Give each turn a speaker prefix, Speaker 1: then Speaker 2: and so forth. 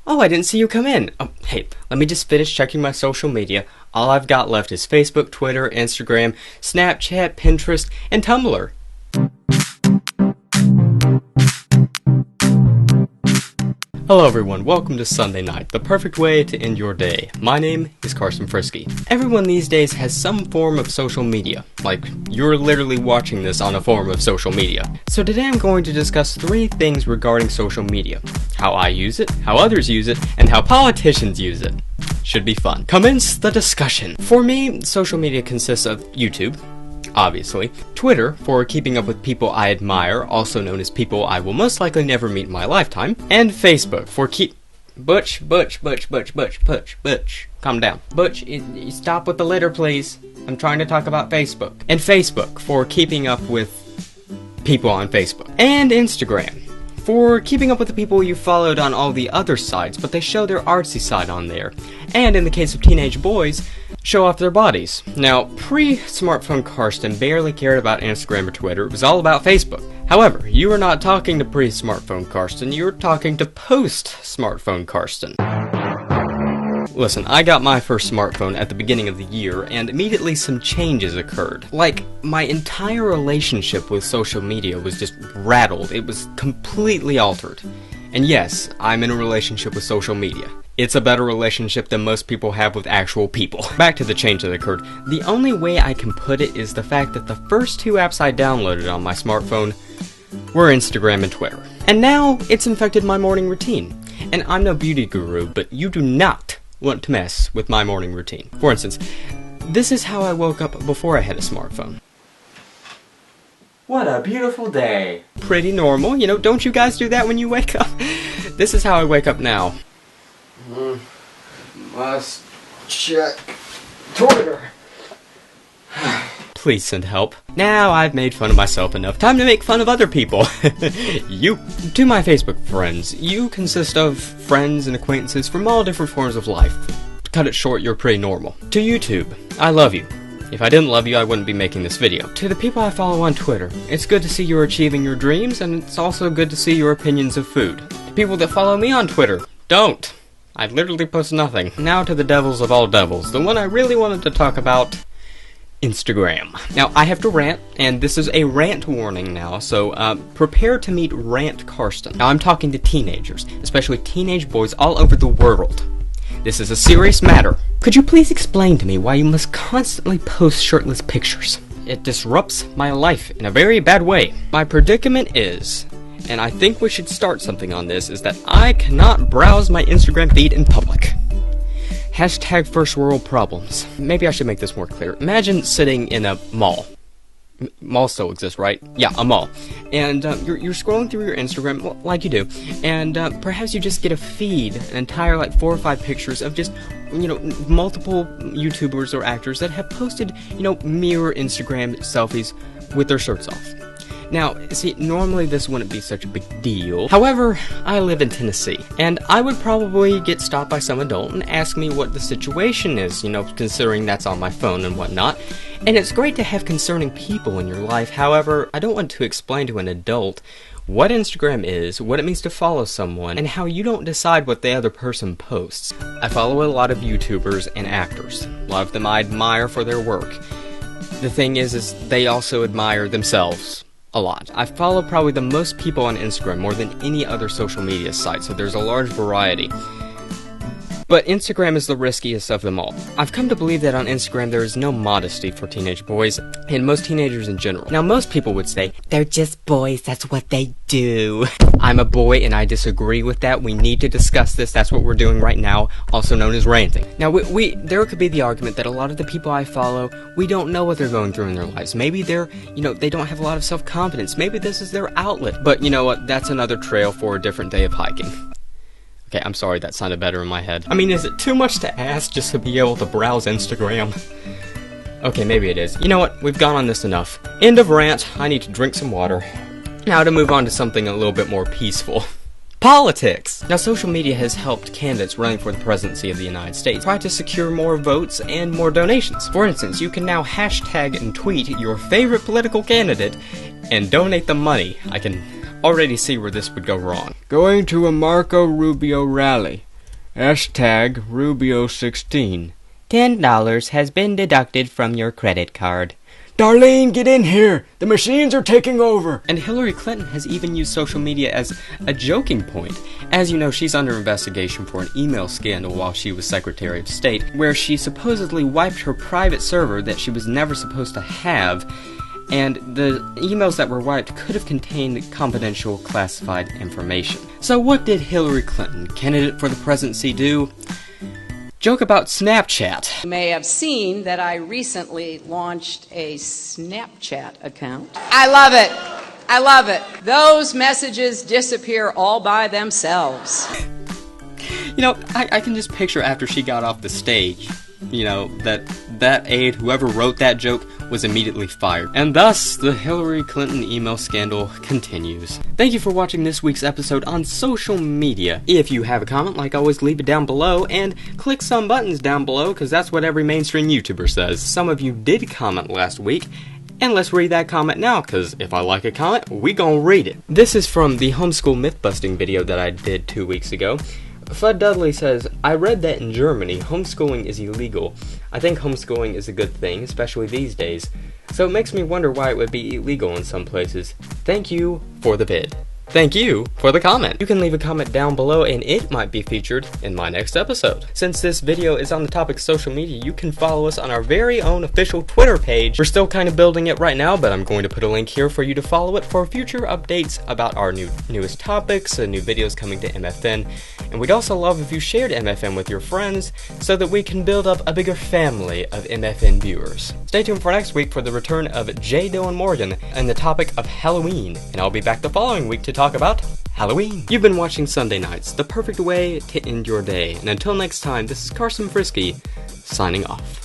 Speaker 1: Oh, I didn't see you come in. Oh, hey, let me just finish checking my social media. All I've got left is Facebook, Twitter, Instagram, Snapchat, Pinterest, and Tumblr. Hello everyone, welcome to Sunday night, the perfect way to end your day. My name is Carson Frisky. Everyone these days has some form of social media. Like, you're literally watching this on a form of social media. So today I'm going to discuss 3 things regarding social media. How I use it, how others use it, and how politicians use it. Should be fun. Commence the discussion. For me, social media consists of YouTube, obviously, Twitter, for keeping up with people I admire, also known as people I will most likely never meet in my lifetime, and Facebook, for Butch. Calm down. Butch, stop with the litter, please. I'm trying to talk about Facebook. And Facebook, for keeping up with people on Facebook. And Instagram, for keeping up with the people you followed on all the other sites, but they show their artsy side on there. And in the case of teenage boys, show off their bodies. Now, pre-smartphone Karsten barely cared about Instagram or Twitter. It was all about Facebook. However, you are not talking to pre-smartphone Karsten, you're talking to post-smartphone Karsten. Listen, I got my first smartphone at the beginning of the year, and immediately some changes occurred. Like, my entire relationship with social media was just rattled. It was completely altered. And yes, I'm in a relationship with social media. It's a better relationship than most people have with actual people. Back to the change that occurred. The only way I can put it is the fact that the first 2 apps I downloaded on my smartphone were Instagram and Twitter. And now, it's infected my morning routine. And I'm no beauty guru, but you do not want to mess with my morning routine. For instance, this is how I woke up before I had a smartphone. What a beautiful day. Pretty normal, you know, don't you guys do that when you wake up? This is how I wake up now. Must check Twitter. Please send help. Now I've made fun of myself enough. Time to make fun of other people. You. To my Facebook friends, you consist of friends and acquaintances from all different forms of life. To cut it short, you're pretty normal. To YouTube, I love you. If I didn't love you, I wouldn't be making this video. To the people I follow on Twitter, it's good to see you're achieving your dreams, and it's also good to see your opinions of food. To people that follow me on Twitter, don't. I literally post nothing. Now to the devils of all devils, the one I really wanted to talk about, Instagram. Now, I have to rant, and this is a rant warning now, so prepare to meet Rant Karsten. Now, I'm talking to teenagers, especially teenage boys all over the world. This is a serious matter. Could you please explain to me why you must constantly post shirtless pictures? It disrupts my life in a very bad way. My predicament is, and I think we should start something on this, is that I cannot browse my Instagram feed in public. Hashtag first world problems. Maybe I should make this more clear. Imagine sitting in a mall. Malls still exist, right? Yeah, a mall. And you're scrolling through your Instagram, like you do, and perhaps you just get a feed, an entire, 4 or 5 pictures of just, multiple YouTubers or actors that have posted, mirror Instagram selfies with their shirts off. Now, see, normally this wouldn't be such a big deal. However, I live in Tennessee, and I would probably get stopped by some adult and ask me what the situation is, considering that's on my phone and whatnot. And it's great to have concerning people in your life. However, I don't want to explain to an adult what Instagram is, what it means to follow someone, and how you don't decide what the other person posts. I follow a lot of YouTubers and actors. A lot of them I admire for their work. The thing is they also admire themselves a lot. I follow probably the most people on Instagram, more than any other social media site, so there's a large variety. But Instagram is the riskiest of them all. I've come to believe that on Instagram there is no modesty for teenage boys, and most teenagers in general. Now, most people would say, they're just boys, that's what they do. I'm a boy, and I disagree with that. We need to discuss this. That's what we're doing right now, also known as ranting. Now, there could be the argument that a lot of the people I follow, we don't know what they're going through in their lives. Maybe they're, they don't have a lot of self-confidence. Maybe this is their outlet. But you know what? That's another trail for a different day of hiking. Okay, I'm sorry, that sounded better in my head. I mean, is it too much to ask just to be able to browse Instagram? Okay, maybe it is. You know what? We've gone on this enough. End of rant. I need to drink some water. Now to move on to something a little bit more peaceful. Politics! Now, social media has helped candidates running for the presidency of the United States try to secure more votes and more donations. For instance, you can now hashtag and tweet your favorite political candidate and donate the money. I can already see where this would go wrong. Going to a Marco Rubio rally. Hashtag Rubio16.
Speaker 2: $10 has been deducted from your credit card.
Speaker 1: Darlene, get in here! The machines are taking over! And Hillary Clinton has even used social media as a joking point. As you know, she's under investigation for an email scandal while she was Secretary of State, where she supposedly wiped her private server that she was never supposed to have, and the emails that were wiped could have contained confidential classified information. So what did Hillary Clinton, candidate for the presidency, do? Joke about Snapchat.
Speaker 3: You may have seen that I recently launched a Snapchat account. I love it. I love it. Those messages disappear all by themselves.
Speaker 1: You know, I can just picture after she got off the stage, you know, that aide, whoever wrote that joke, was immediately fired. And thus, the Hillary Clinton email scandal continues. Thank you for watching this week's episode on social media. If you have a comment, like always, leave it down below, and click some buttons down below, because that's what every mainstream YouTuber says. Some of you did comment last week, and let's read that comment now, because if I like a comment, we gon' read it. This is from the homeschool myth-busting video that I did 2 weeks ago. Fud Dudley says, I read that in Germany, homeschooling is illegal. I think homeschooling is a good thing, especially these days. So it makes me wonder why it would be illegal in some places. Thank you for the vid. Thank you for the comment. You can leave a comment down below and it might be featured in my next episode. Since this video is on the topic of social media, you can follow us on our very own official Twitter page. We're still kind of building it right now, but I'm going to put a link here for you to follow it for future updates about our newest topics and new videos coming to MFN. And we'd also love if you shared MFN with your friends so that we can build up a bigger family of MFN viewers. Stay tuned for next week for the return of J. Dylan Morgan and the topic of Halloween. And I'll be back the following week to talk about Halloween. You've been watching Sunday Nights, the perfect way to end your day. And until next time, this is Carson Frisky, signing off.